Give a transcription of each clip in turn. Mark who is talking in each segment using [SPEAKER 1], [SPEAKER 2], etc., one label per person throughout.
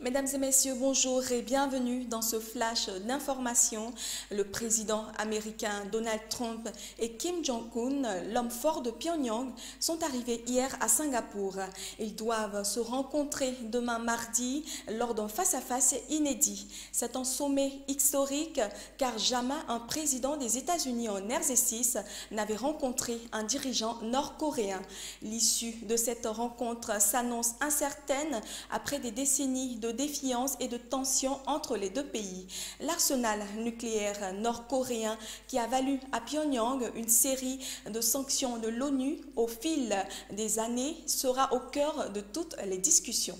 [SPEAKER 1] Mesdames et messieurs, bonjour et bienvenue dans ce flash d'information. Le président américain Donald Trump et Kim Jong-un, l'homme fort de Pyongyang, sont arrivés hier à Singapour. Ils doivent se rencontrer demain mardi lors d'un face-à-face inédit. C'est un sommet historique car jamais un président des États-Unis en exercice n'avait rencontré un dirigeant nord-coréen. L'issue de cette rencontre s'annonce incertaine après des décennies de défiance et de tension entre les deux pays. L'arsenal nucléaire nord-coréen qui a valu à Pyongyang une série de sanctions de l'ONU au fil des années sera au cœur de toutes les discussions.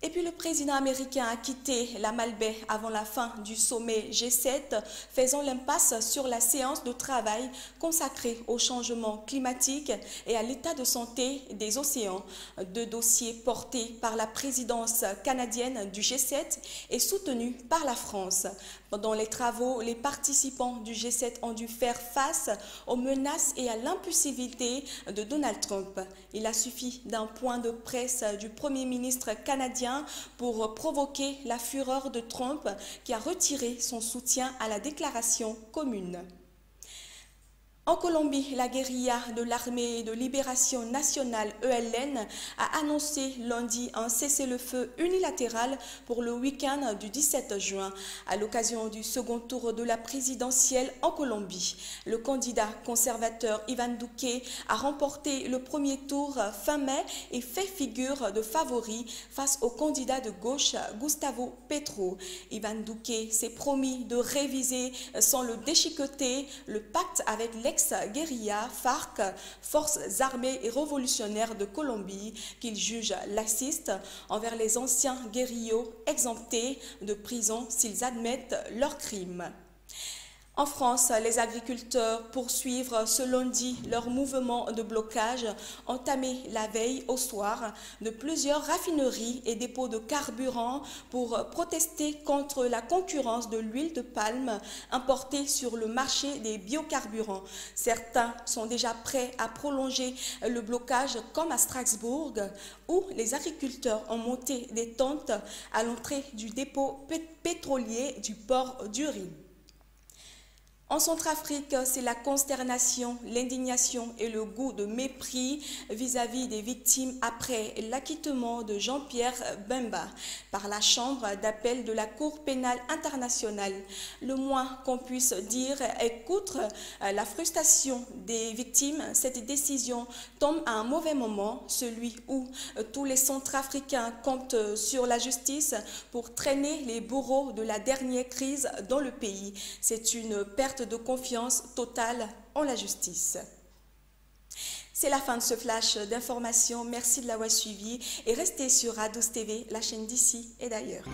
[SPEAKER 1] Et puis le président américain a quitté la Malbaie avant la fin du sommet G7, faisant l'impasse sur la séance de travail consacrée au changement climatique et à l'état de santé des océans. Deux dossiers portés par la présidence canadienne du G7 et soutenus par la France. Pendant les travaux, les participants du G7 ont dû faire face aux menaces et à l'impulsivité de Donald Trump. Il a suffi d'un point de presse du Premier ministre canadien pour provoquer la fureur de Trump qui a retiré son soutien à la déclaration commune. En Colombie, la guérilla de l'Armée de libération nationale ELN a annoncé lundi un cessez-le-feu unilatéral pour le week-end du 17 juin, à l'occasion du second tour de la présidentielle en Colombie. Le candidat conservateur Iván Duque a remporté le premier tour fin mai et fait figure de favori face au candidat de gauche Gustavo Petro. Iván Duque s'est promis de réviser sans le déchiqueter le pacte avec l'ex-guérilla FARC, Forces armées et révolutionnaires de Colombie, qu'il juge laxiste envers les anciens guérillos exemptés de prison s'ils admettent leurs crimes. En France, les agriculteurs poursuivent ce lundi leur mouvement de blocage entamé la veille au soir de plusieurs raffineries et dépôts de carburant pour protester contre la concurrence de l'huile de palme importée sur le marché des biocarburants. Certains sont déjà prêts à prolonger le blocage comme à Strasbourg où les agriculteurs ont monté des tentes à l'entrée du dépôt pétrolier du port d'Uri. En Centrafrique, c'est la consternation, l'indignation et le goût de mépris vis-à-vis des victimes après l'acquittement de Jean-Pierre Bemba par la Chambre d'appel de la Cour pénale internationale. Le moins qu'on puisse dire est qu'outre la frustration des victimes, cette décision tombe à un mauvais moment, celui où tous les Centrafricains comptent sur la justice pour traîner les bourreaux de la dernière crise dans le pays. C'est une perte de confiance totale en la justice. C'est la fin de ce flash d'information. Merci de l'avoir suivi et restez sur A12 TV, la chaîne d'ici et d'ailleurs.